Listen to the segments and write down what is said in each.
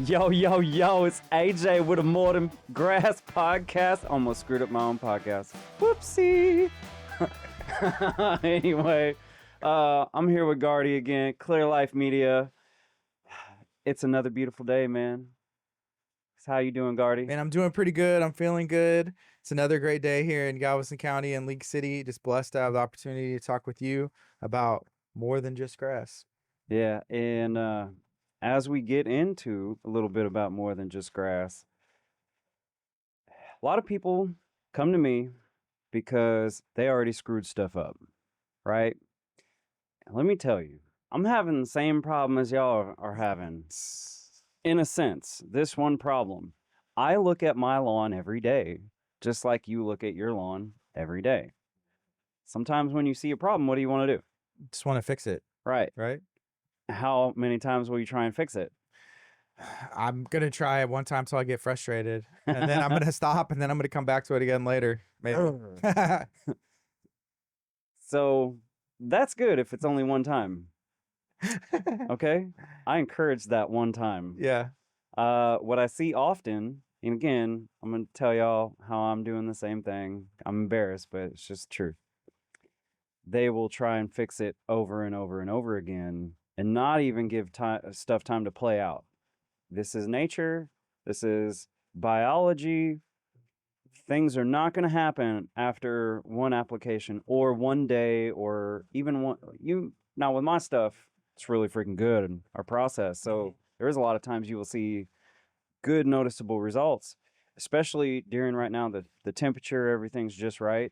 Yo, yo, yo, it's AJ with a More Than Grass podcast. Almost screwed up my own podcast. Whoopsie. Anyway, I'm here with Gardy again, Clear Life Media. It's another beautiful day, man. How you doing, Gardy? Man, I'm doing pretty good. I'm feeling good. It's another great day here in Galveston County and League City. Just blessed to have the opportunity to talk with you about more than just grass. Yeah, and as we get into a little bit about more than just grass, a lot of people come to me because they already screwed stuff up, right? And let me tell you, I'm having the same problem as y'all are having. In a sense, this one problem. I look at my lawn every day, just like you look at your lawn every day. Sometimes when you see a problem, what do you want to do? Just want to fix it, Right. right? How many times will you try and fix it? I'm going to try it one time till I get frustrated. And then I'm going to stop and then I'm going to come back to it again later. Maybe. So that's good if it's only one time. Okay? I encourage that one time. Yeah. What I see often, and again, I'm going to tell y'all how I'm doing the same thing. I'm embarrassed, but it's just truth. They will try and fix it over and over and over again and not even give stuff time to play out. This is nature. This is biology. Things are not going to happen after one application or one day or even one. Now with my stuff, it's really freaking good in our process. So there is a lot of times you will see good noticeable results, especially during right now the temperature, everything's just right,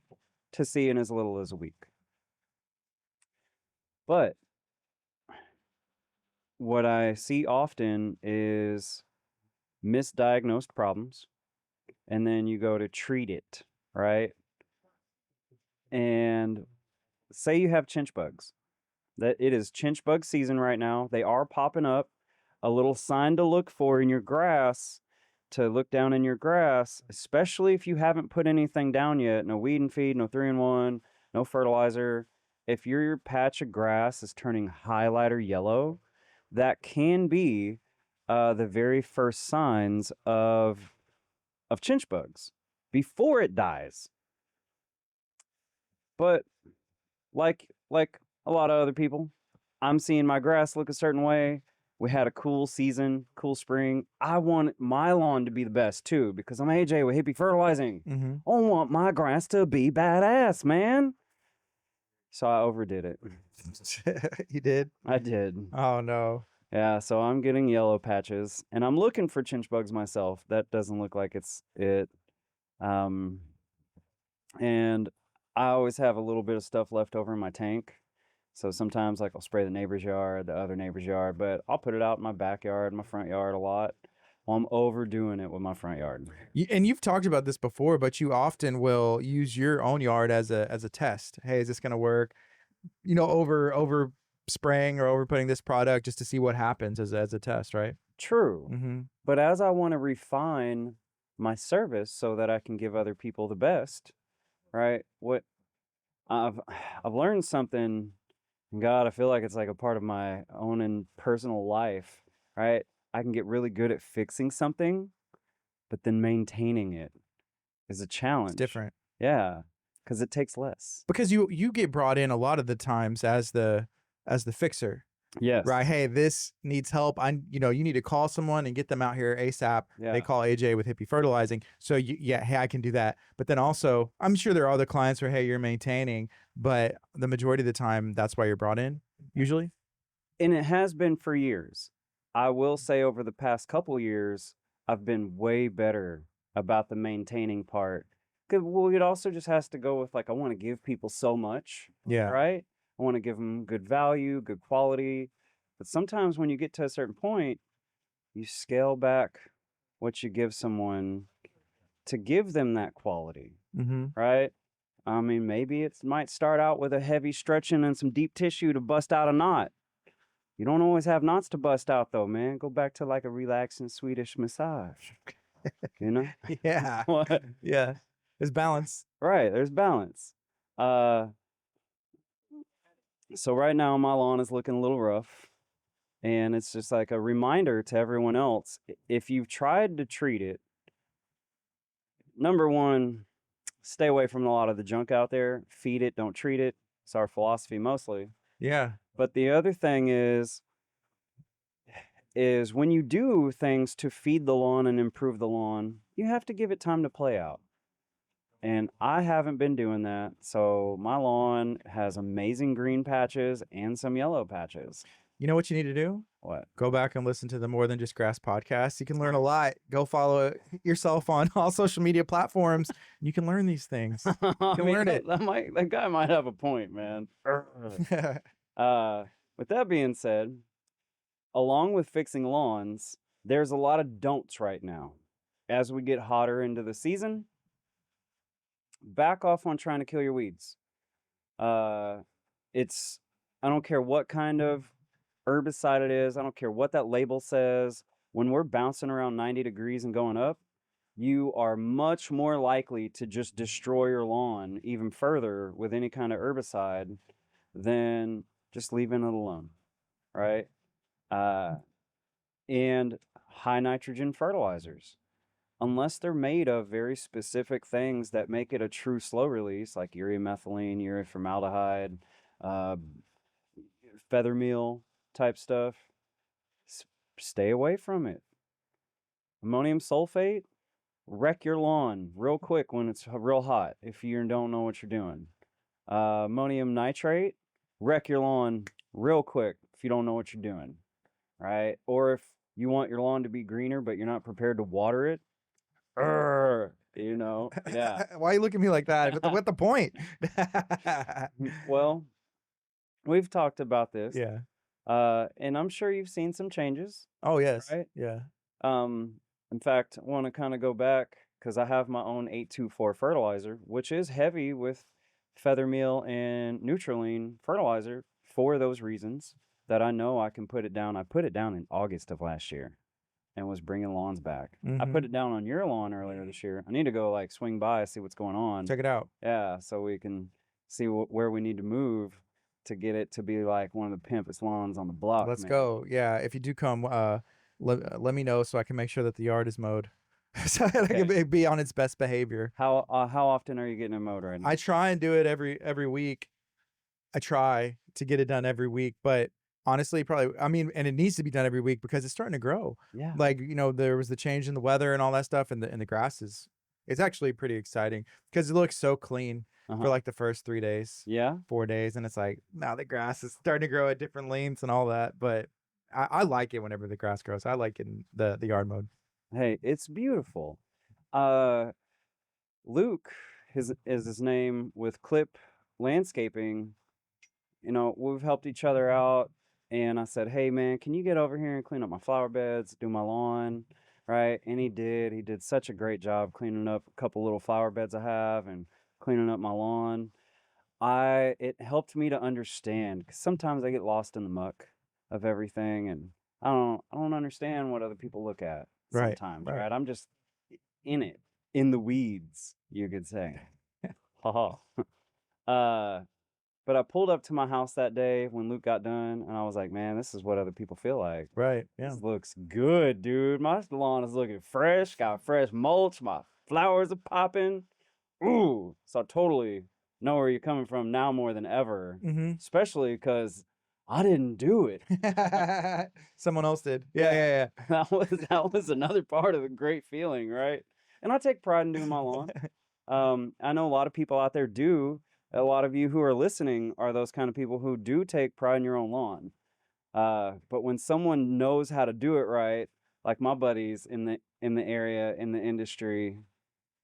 to see in as little as a week. But what I see often is misdiagnosed problems, and then you go to treat it, right? And say you have chinch bugs. That it is chinch bug season right now. They are popping up. A little sign to look for in your grass, to look down in your grass, especially if you haven't put anything down yet. No weed and feed, no 3-in-1, no fertilizer. If your patch of grass is turning highlighter yellow, that can be the very first signs of chinch bugs before it dies. But like a lot of other people, I'm seeing my grass look a certain way. We had a cool season, cool spring. I want my lawn to be the best too because I'm AJ with Hippie Fertilizing. Mm-hmm. I want my grass to be badass, man. So I overdid it. You did? I did. Oh, no. Yeah, so I'm getting yellow patches, and I'm looking for chinch bugs myself. That doesn't look like it's it. And I always have a little bit of stuff left over in my tank. So sometimes like I'll spray the neighbor's yard, the other neighbor's yard, but I'll put it out in my backyard, my front yard a lot. Well, I'm overdoing it with my front yard. And you've talked about this before, but you often will use your own yard as a test. Hey, is this going to work? You know, over spraying or over putting this product just to see what happens as a test, right? True. Mm-hmm. But as I want to refine my service so that I can give other people the best, right? What I've learned something, and God, I feel like it's like a part of my own and personal life, right? I can get really good at fixing something, but then maintaining it is a challenge. It's different. Yeah, because it takes less. Because you get brought in a lot of the times as the fixer. Yes. Right. Hey, this needs help. You need to call someone and get them out here ASAP. Yeah. They call AJ with Hippie Fertilizing. So hey, I can do that. But then also, I'm sure there are other clients where, hey, you're maintaining, but the majority of the time, that's why you're brought in usually. And it has been for years. I will say over the past couple years, I've been way better about the maintaining part. Well, it also just has to go with like, I want to give people so much. Yeah. Right? I want to give them good value, good quality. But sometimes when you get to a certain point, you scale back what you give someone to give them that quality. Mm-hmm. Right? I mean, maybe it might start out with a heavy stretching and some deep tissue to bust out a knot. You don't always have knots to bust out, though, man. Go back to like a relaxing Swedish massage. You know? Yeah. What? Yeah. There's balance. Right. There's balance. So right now my lawn is looking a little rough. And it's just like a reminder to everyone else, if you've tried to treat it, number one, stay away from a lot of the junk out there. Feed it, don't treat it. It's our philosophy mostly. Yeah. But the other thing is when you do things to feed the lawn and improve the lawn, you have to give it time to play out. And I haven't been doing that. So my lawn has amazing green patches and some yellow patches. You know what you need to do? What? Go back and listen to the More Than Just Grass podcast. You can learn a lot. Go follow yourself on all social media platforms. You can learn these things. You can learn it. That guy might have a point, man. With that being said, along with fixing lawns, there's a lot of don'ts right now. As we get hotter into the season, back off on trying to kill your weeds. It's I don't care what kind of herbicide it is. I don't care what that label says. When we're bouncing around 90 degrees and going up, you are much more likely to just destroy your lawn even further with any kind of herbicide than just leaving it alone, right? And high nitrogen fertilizers, unless they're made of very specific things that make it a true slow release, like urea-methylene, urea-formaldehyde, feather meal type stuff, stay away from it. Ammonium sulfate, wreck your lawn real quick when it's real hot if you don't know what you're doing. Ammonium nitrate, wreck your lawn real quick if you don't know what you're doing, right? Or if you want your lawn to be greener but you're not prepared to water it, yeah. Why you look at me like that? What the point? Well, we've talked about this. Yeah. And I'm sure you've seen some changes. Oh, yes. Right? Yeah. In fact, I want to kind of go back because I have my own 824 fertilizer, which is heavy with feather meal and Neutralene fertilizer for those reasons that I know I can put it down. I put it down in August of last year and was bringing lawns back. I put it down on your lawn earlier this year. I need to go swing by, see what's going on. Check it out. Yeah, so we can see where we need to move to get it to be like one of the pimpest lawns on the block. Let's go. Yeah, if you do come, let me know so I can make sure that the yard is mowed, so that I can be on its best behavior. How often are you getting it mowed right now? I try and do it every week. I try to get it done every week, but honestly, probably, and it needs to be done every week because it's starting to grow. Yeah. There was the change in the weather and all that stuff, and the grass it's actually pretty exciting because it looks so clean for the first 3 days. Yeah. 4 days. And it's like, now the grass is starting to grow at different lengths and all that. But I like it whenever the grass grows. I like it in the yard mode. Hey, it's beautiful. Luke is his name with Clip Landscaping. We've helped each other out. And I said, hey, man, can you get over here and clean up my flower beds, do my lawn, right? And he did. He did such a great job cleaning up a couple little flower beds I have and cleaning up my lawn. It helped me to understand, because sometimes I get lost in the muck of everything, and I don't understand what other people look at sometimes, right? I'm just in it, in the weeds, you could say. Haha. But I pulled up to my house that day when Luke got done, and I was like, man, this is what other people feel like. Right. Yeah. This looks good, dude. My lawn is looking fresh, got fresh mulch, my flowers are popping. Ooh. So I totally know where you're coming from now more than ever, especially because I didn't do it. Someone else did. Yeah. That was another part of the great feeling, right? And I take pride in doing my lawn. I know a lot of people out there do. A lot of you who are listening are those kind of people who do take pride in your own lawn. But when someone knows how to do it right, like my buddies in the area, in the industry,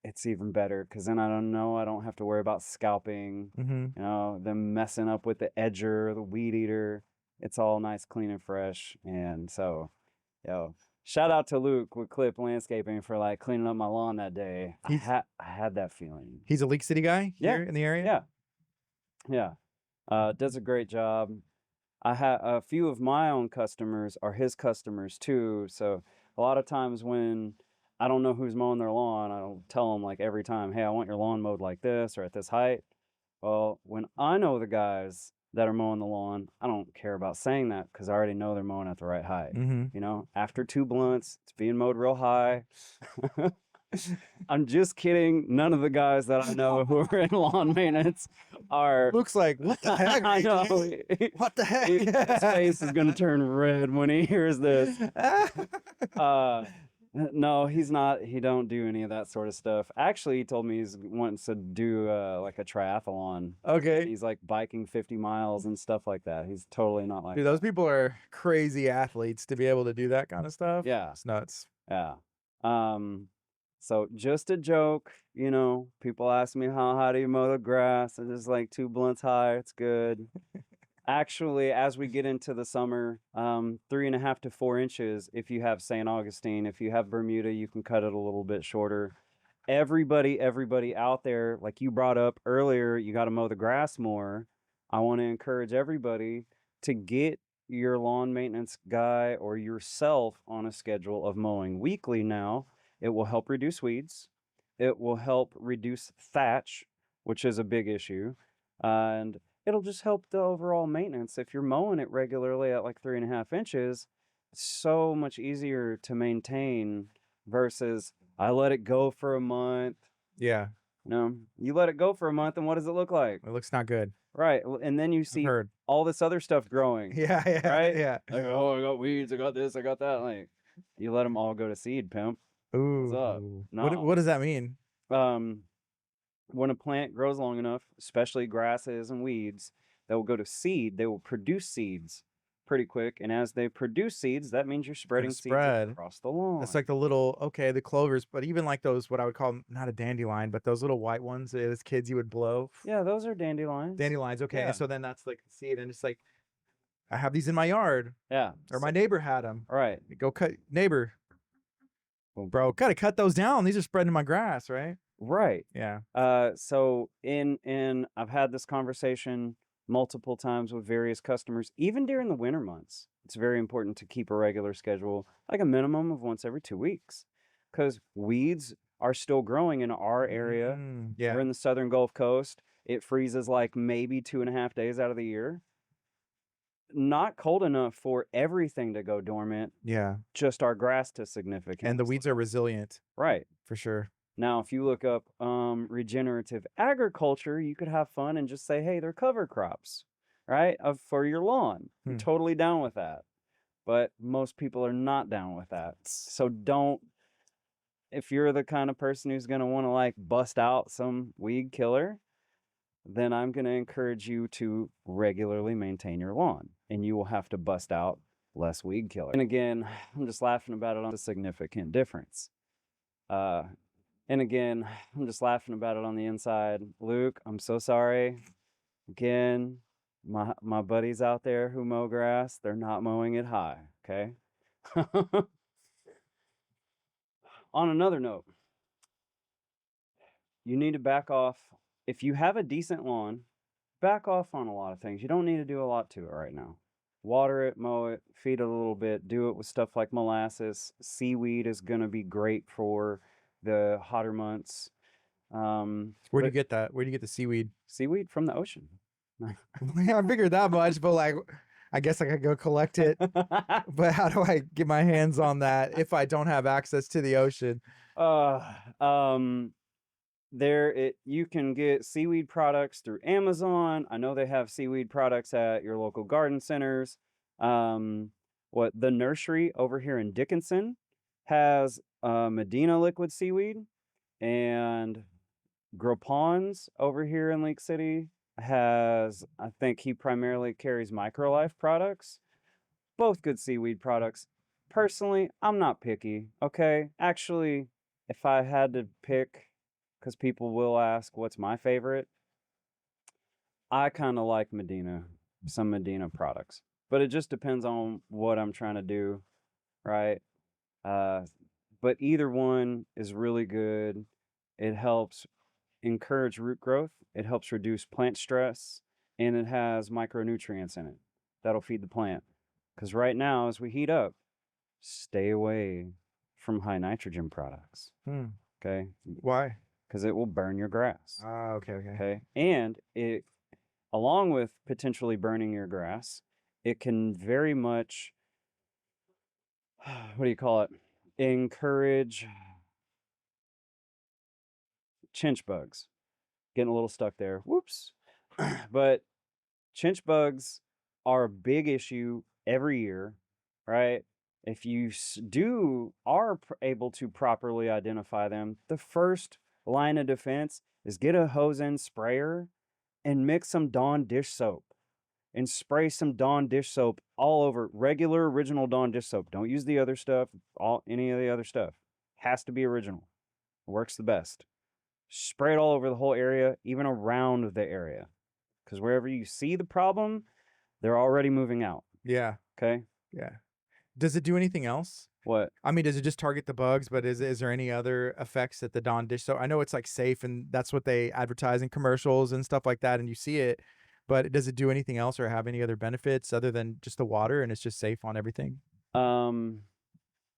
it's even better, because then I don't have to worry about scalping, them messing up with the edger, the weed eater. It's all nice, clean, and fresh. And so, shout out to Luke with Clip Landscaping for cleaning up my lawn that day. I had that feeling. He's a Leak City guy here in the area? Yeah. Does a great job. I have a few of my own customers are his customers too. So a lot of times when I don't know who's mowing their lawn, I don't tell them every time, hey, I want your lawn mowed like this or at this height. Well, when I know the guys that are mowing the lawn. I don't care about saying that because I already know they're mowing at the right height. Mm-hmm. You know, after 2 blunts, it's being mowed real high. I'm just kidding. None of the guys that I know who are in lawn maintenance are. Luke's like, what the heck? I know. What the heck? His face is gonna turn red when he hears this. No, he's not. He don't do any of that sort of stuff. Actually, he told me he's wants to do like a triathlon. Okay. He's like biking 50 miles and stuff like that. He's totally not like Dude, those people are crazy athletes to be able to do that kind of stuff. Yeah. It's nuts. Yeah. So just a joke, you know, people ask me how do you mow the grass? And it's like 2 blunts high, it's good. Actually, as we get into the summer, 3.5 to 4 inches if you have St. Augustine. If you have Bermuda, you can cut it a little bit shorter. Everybody out there, like you brought up earlier, you got to mow the grass more. I want to encourage everybody to get your lawn maintenance guy or yourself on a schedule of mowing weekly now. It will help reduce weeds. It will help reduce thatch, which is a big issue. And it'll just help the overall maintenance. If you're mowing it regularly at like 3.5 inches, it's so much easier to maintain versus I let it go for a month. Yeah. You know, you let it go for a month and what does it look like? It looks not good. Right. And then you I've see heard. all this other stuff growing. Yeah. Right? Yeah. Like, oh, I got weeds, I got this, I got that. Like, you let them all go to seed, pimp. Ooh. What's up? What No. does that mean? When a plant grows long enough, especially grasses and weeds, they will go to seed. They will produce seeds pretty quick. And as they produce seeds, that means you're spreading seeds across the lawn. That's like the little, the clovers, but even like those, what I would call not a dandelion, but those little white ones as kids you would blow. Yeah, those are dandelions. Dandelions, okay. Yeah. And so then that's like seed, and it's like, I have these in my yard. Yeah. Or my neighbor had them. Right. Go cut, neighbor. Bro, gotta cut those down. These are spreading my grass, right? Right. Yeah. So in I've had this conversation multiple times with various customers, even during the winter months. It's very important to keep a regular schedule, like a minimum of once every 2 weeks, because weeds are still growing in our area. Yeah. We're in the southern Gulf Coast. It freezes like maybe 2.5 days out of the year. Not cold enough for everything to go dormant. Yeah. Just our grass to significantly. And the weeds are resilient. Right. For sure. Now, if you look up regenerative agriculture, you could have fun and just say, hey, they're cover crops, right? For your lawn. I'm totally down with that. But most people are not down with that. So if you're the kind of person who's going to want to like bust out some weed killer, then I'm going to encourage you to regularly maintain your lawn. And you will have to bust out less weed killer. And again, I'm just laughing about it on a significant difference. And again, I'm just laughing about it on the inside. Luke, I'm so sorry. Again, my buddies out there who mow grass, they're not mowing it high, okay? On another note, you need to back off. If you have a decent lawn, back off on a lot of things. You don't need to do a lot to it right now. Water it, mow it, feed it a little bit, do it with stuff like molasses. Seaweed is going to be great for the hotter months. Where do you get that? Where do you get the seaweed? Seaweed from the ocean. I figured that much, but like, I guess I could go collect it. But how do I get my hands on that if I don't have access to the ocean? You can get seaweed products through Amazon. I know they have seaweed products at your local garden centers. The nursery over here in Dickinson has Medina liquid seaweed, and Gropons over here in Lake City has, I think he primarily carries Microlife products. Both good seaweed products. Personally, I'm not picky, okay? Actually, if I had to pick, because people will ask what's my favorite, I kind of like some Medina products. But it just depends on what I'm trying to do, right? But either one is really good. It helps encourage root growth. It helps reduce plant stress. And it has micronutrients in it that'll feed the plant. Because right now, as we heat up, stay away from high nitrogen products. Okay? Why? Because it will burn your grass. Okay. Okay? And along with potentially burning your grass, it can very much, what do you call it? Encourage chinch bugs. Getting a little stuck there. Whoops. But chinch bugs are a big issue every year, right? If you are able to properly identify them, the first line of defense is get a hose end sprayer and mix some Dawn dish soap and spray some Dawn dish soap all over. Regular original Dawn dish soap. Don't use the other stuff, any of the other stuff. Has to be original. Works the best. Spray it all over the whole area, even around the area. Because wherever you see the problem, they're already moving out. Yeah. Okay. Yeah. Does it do anything else? What? I mean, does it just target the bugs? But is there any other effects that the Dawn dish? So I know it's like safe, and that's what they advertise in commercials and stuff like that, and you see it. But does it do anything else or have any other benefits other than just the water, and it's just safe on everything?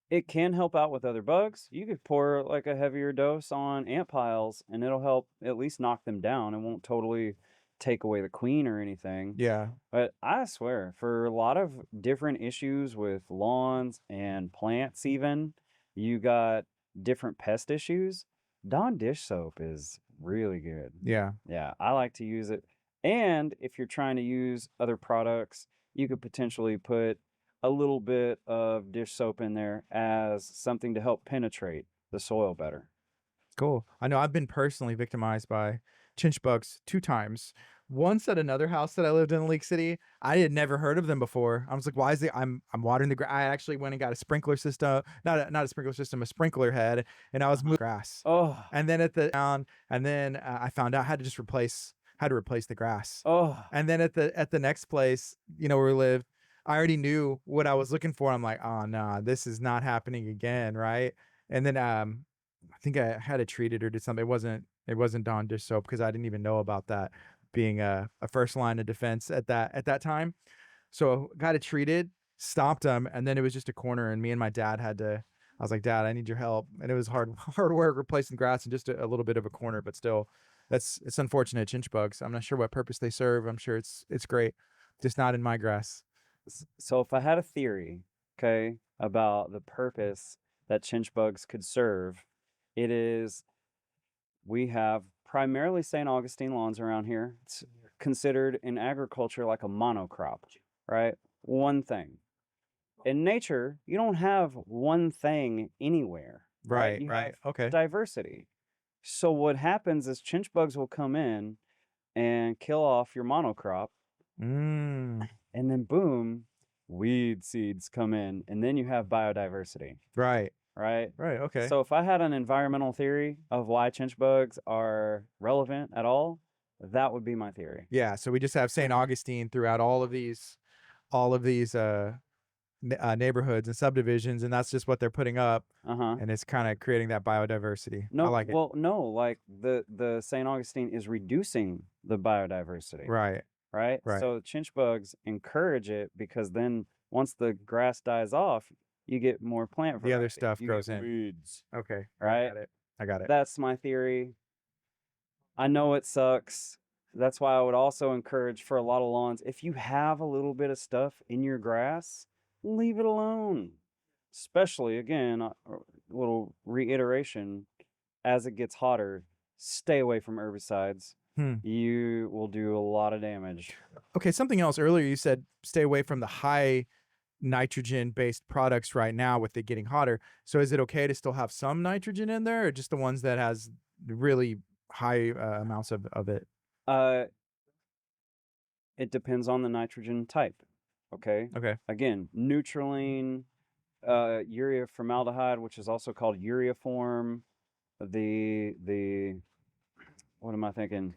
It can help out with other bugs. You could pour like a heavier dose on ant piles, and it'll help at least knock them down. It won't totally take away the queen or anything. Yeah. But I swear, for a lot of different issues with lawns and plants, even, you got different pest issues. Dawn dish soap is really good. Yeah. Yeah, I like to use it. And if you're trying to use other products, you could potentially put a little bit of dish soap in there as something to help penetrate the soil better. Cool. I know I've been personally victimized by chinch bugs 2 times. Once at another house that I lived in Lake City, I had never heard of them before. I was like, "Why is it?" I'm watering the grass. I actually went and got a sprinkler system, not a sprinkler system, a sprinkler head, and I was moving grass. Oh, And then I found out I had to just replace the grass. oh, And then at the next place, where we lived, I already knew what I was looking for. I'm like, "Oh no, this is not happening again," right? And then I think I had it treated or did something. It wasn't Dawn dish soap because I didn't even know about that being a first line of defense at that time. So got it treated, stopped them, and then it was just a corner, and me and my dad had to. I was like, "Dad, I need your help," and it was hard hard work replacing grass and just a little bit of a corner, but still, it's unfortunate. Chinch bugs. I'm not sure what purpose they serve. I'm sure it's great, just not in my grass. So if I had a theory, okay, about the purpose that chinch bugs could serve, it is we have primarily St. Augustine lawns around here. It's considered in agriculture like a monocrop, right? One thing. In nature, you don't have one thing anywhere, right? Right, You right. have Okay. diversity. So what happens is chinch bugs will come in and kill off your monocrop, Mm, and then boom, weed seeds come in, and then you have biodiversity, right, right? right. Okay. So if I had an environmental theory of why chinch bugs are relevant at all, that would be my theory. Yeah. So we just have St. Augustine throughout all of these neighborhoods and subdivisions, and that's just what they're putting up, Uh-huh. and it's kind of creating that biodiversity. I No, like it. well, no, like the St. Augustine is reducing the biodiversity, Right, right? right. So chinch bugs encourage it because then once the grass dies off, you get more plant The other variety. stuff You grows get in. weeds, Okay, I right? got it. I got it. That's my theory. I know it sucks. That's why I would also encourage for a lot of lawns, if you have a little bit of stuff in your grass, leave it alone. Especially, again, a little reiteration, as it gets hotter, stay away from herbicides. Hmm. You will do a lot of damage. Okay, something else. Earlier you said stay away from the high nitrogen based products right now with it getting hotter. So is it okay to still have some nitrogen in there, or just the ones that has really high amounts of it? Uh, it depends on the nitrogen type. Okay. Okay. Again, neutraline, urea formaldehyde, which is also called urea form. The what am I thinking?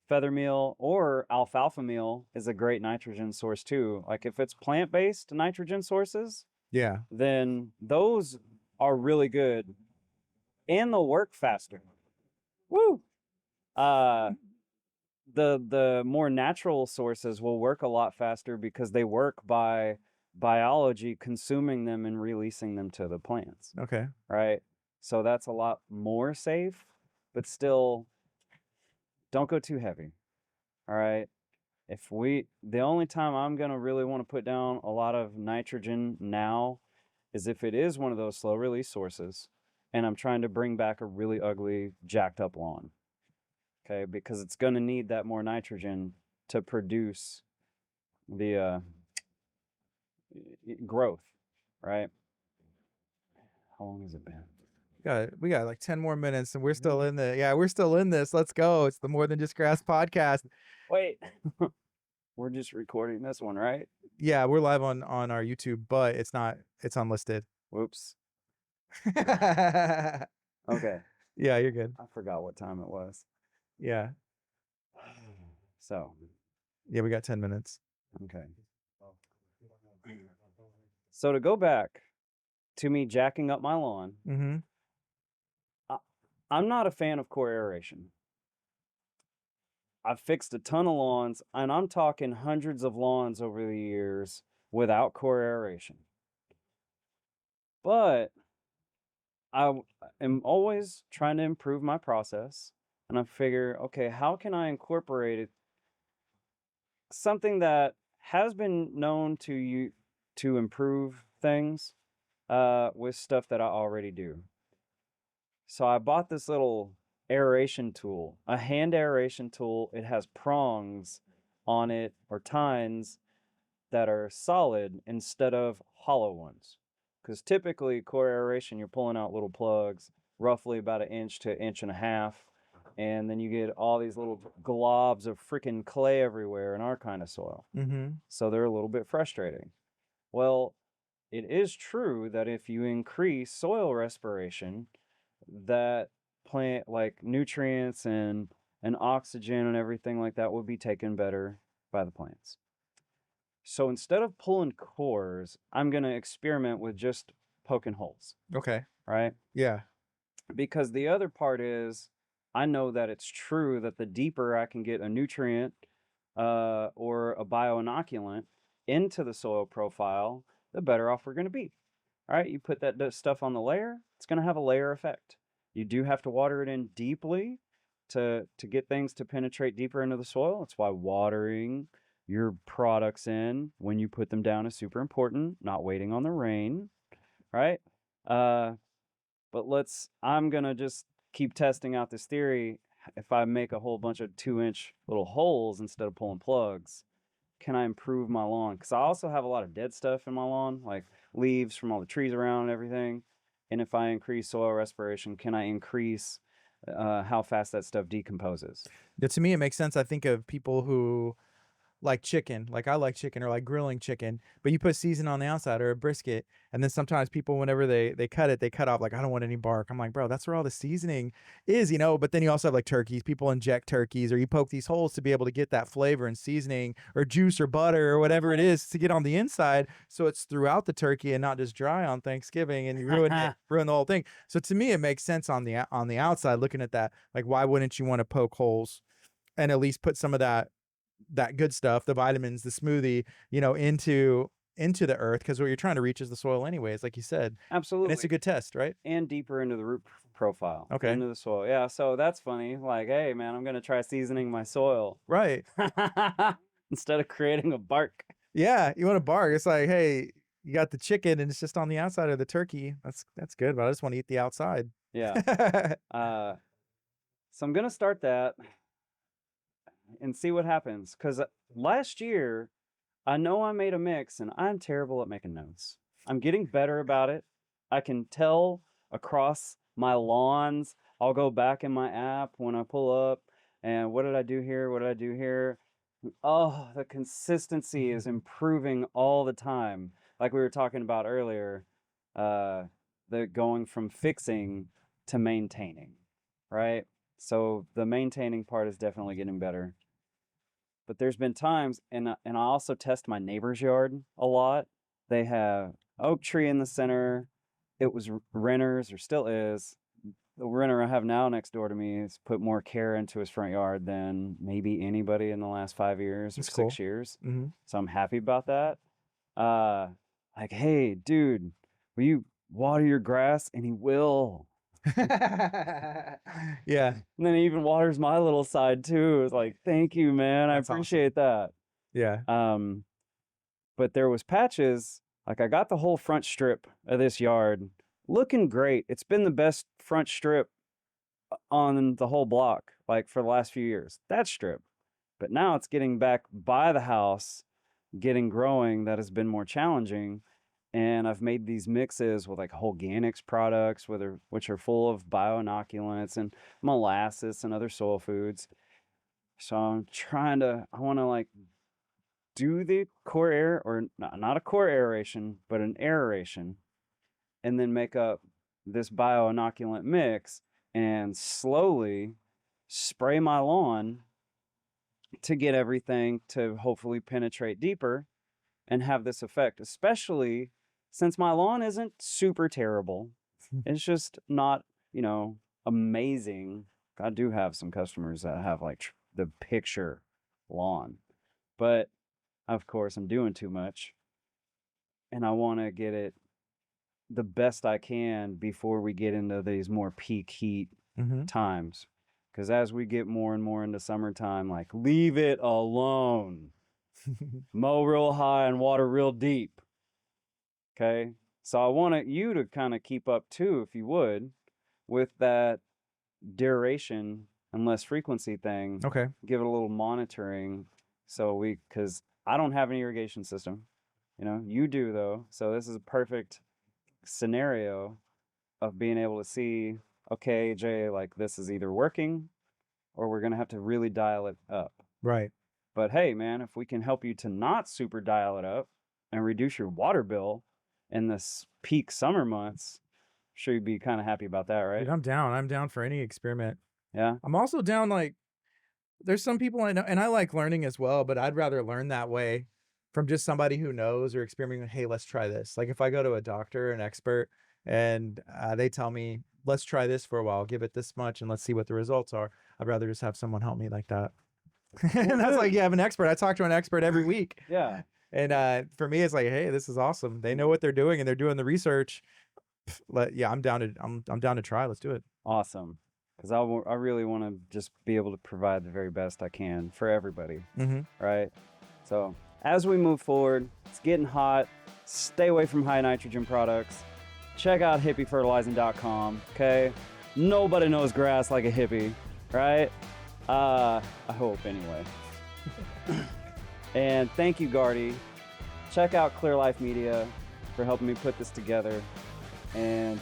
Feather meal or alfalfa meal is a great nitrogen source too. Like if it's plant-based nitrogen sources, Yeah. then those are really good and they'll work faster. Woo! Uh, the more natural sources will work a lot faster because they work by biology consuming them and releasing them to the plants, Okay. right? So that's a lot more safe, but still don't go too heavy. All right. The only time I'm going to really want to put down a lot of nitrogen now is if it is one of those slow release sources and I'm trying to bring back a really ugly, jacked up lawn. Okay, because it's going to need that more nitrogen to produce the growth, right? How long has it been? We got like 10 more minutes and we're still in we're still in this. Let's go. It's the More Than Just Grass podcast. Wait. We're just recording this one, right? Yeah, we're live on our YouTube, but it's unlisted. Whoops. Okay. Yeah, you're good. I forgot what time it was. Yeah. So. Yeah, we got 10 minutes. Okay. So to go back to me jacking up my lawn, Mm-hmm. I'm not a fan of core aeration. I've fixed a ton of lawns, and I'm talking hundreds of lawns over the years without core aeration. But I am always trying to improve my process, and I figure, okay, how can I incorporate it? Something that has been known to improve things with stuff that I already do. So I bought this little aeration tool, a hand aeration tool. It has prongs on it or tines that are solid instead of hollow ones. Because typically core aeration, you're pulling out little plugs, roughly about 1 inch to 1.5 inches, and then you get all these little globs of freaking clay everywhere in our kind of soil. Mm-hmm. So they're a little bit frustrating. Well, it is true that if you increase soil respiration, that plant like nutrients and oxygen and everything like that will be taken better by the plants. So instead of pulling cores, I'm going to experiment with just poking holes. Okay. Right? Yeah. Because the other part is, I know that it's true that the deeper I can get a nutrient or a bioinoculant into the soil profile, the better off we're going to be. All right, you put that stuff on the layer, it's going to have a layer effect. You do have to water it in deeply to get things to penetrate deeper into the soil. That's why watering your products in when you put them down is super important, not waiting on the rain, right? But I'm going to just keep testing out this theory. If I make a whole bunch of 2-inch little holes instead of pulling plugs, can I improve my lawn? Because I also have a lot of dead stuff in my lawn, like leaves from all the trees around and everything. And if I increase soil respiration, can I increase how fast that stuff decomposes? Yeah, to me, it makes sense. I think of people who like chicken, like I like chicken or like grilling chicken, but you put season on the outside or a brisket. And then sometimes people, whenever they cut it, they cut off like, I don't want any bark. I'm like, bro, that's where all the seasoning is, but then you also have like turkeys. People inject turkeys or you poke these holes to be able to get that flavor and seasoning or juice or butter or whatever it is to get on the inside. So it's throughout the turkey and not just dry on Thanksgiving and you ruin the whole thing. So to me, it makes sense on the outside looking at that. Like, why wouldn't you want to poke holes and at least put some of that good stuff, the vitamins, the smoothie, into the earth, because what you're trying to reach is the soil anyways, like you said. Absolutely. And it's a good test, right? And deeper into the root profile. Okay. Into the soil. Yeah, so that's funny. Like, hey, man, I'm going to try seasoning my soil. Right. Instead of creating a bark. Yeah, you want a bark. It's like, hey, you got the chicken and it's just on the outside of the turkey. That's good, but I just want to eat the outside. Yeah. So I'm going to start that and see what happens. Because last year, I know I made a mix, and I'm terrible at making notes. I'm getting better about it. I can tell across my lawns. I'll go back in my app when I pull up, and what did I do here? What did I do here? Oh, the consistency is improving all the time. Like we were talking about earlier, the going from fixing to maintaining, right? So the maintaining part is definitely getting better. But there's been times, and I also test my neighbor's yard a lot. They have oak tree in the center. It was renters, or still is. The renter I have now next door to me has put more care into his front yard than maybe anybody in the last 5 years or That's 6 cool. years. Mm-hmm. So I'm happy about that. Like, hey, dude, will you water your grass? And he will. Yeah, And then it even waters my little side too. It's like, thank you, man. I that's awesome. appreciate that. Yeah. But there was patches, like I got the whole front strip of this yard looking great. It's been the best front strip on the whole block, like for the last few years, that strip. But now it's getting back by the house, getting growing, that has been more challenging. And I've made these mixes with like organics products, which are full of bioinoculants and molasses and other soil foods. So I want to like do the core air, or not a core aeration, but an aeration, and then make up this bioinoculant mix and slowly spray my lawn to get everything to hopefully penetrate deeper and have this effect, especially since my lawn isn't super terrible. It's just not, amazing. I do have some customers that have like the picture lawn, but of course I'm doing too much and I want to get it the best I can before we get into these more peak heat times. Because as we get more and more into summertime, like, leave it alone. Mow real high and water real deep. Okay? So I want you to kind of keep up too, if you would, with that duration and less frequency thing. Okay. Give it a little monitoring. Because I don't have an irrigation system. You do though. So this is a perfect scenario of being able to see, okay, Jay, like this is either working or we're going to have to really dial it up. Right. But hey, man, if we can help you to not super dial it up and reduce your water bill in this peak summer months, I'm sure you'd be kind of happy about that, right? Dude, I'm down. I'm down for any experiment. Yeah. I'm also down, like, there's some people I know, and I like learning as well, but I'd rather learn that way from just somebody who knows or experimenting. Hey, let's try this. Like if I go to a doctor, an expert, and they tell me, let's try this for a while, give it this much, and let's see what the results are. I'd rather just have someone help me like that. And that's like, you have an expert. I talk to an expert every week. Yeah. And for me, it's like, hey, this is awesome. They know what they're doing and they're doing the research. I'm down to try. Let's do it. Awesome. Because I really want to just be able to provide the very best I can for everybody. Right? So as we move forward, it's getting hot. Stay away from high nitrogen products. Check out hippiefertilizing.com. Okay? Nobody knows grass like a hippie, right? I hope anyway. And thank you, Gardy. Check out Clear Life Media for helping me put this together. And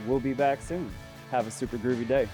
we'll be back soon. Have a super groovy day.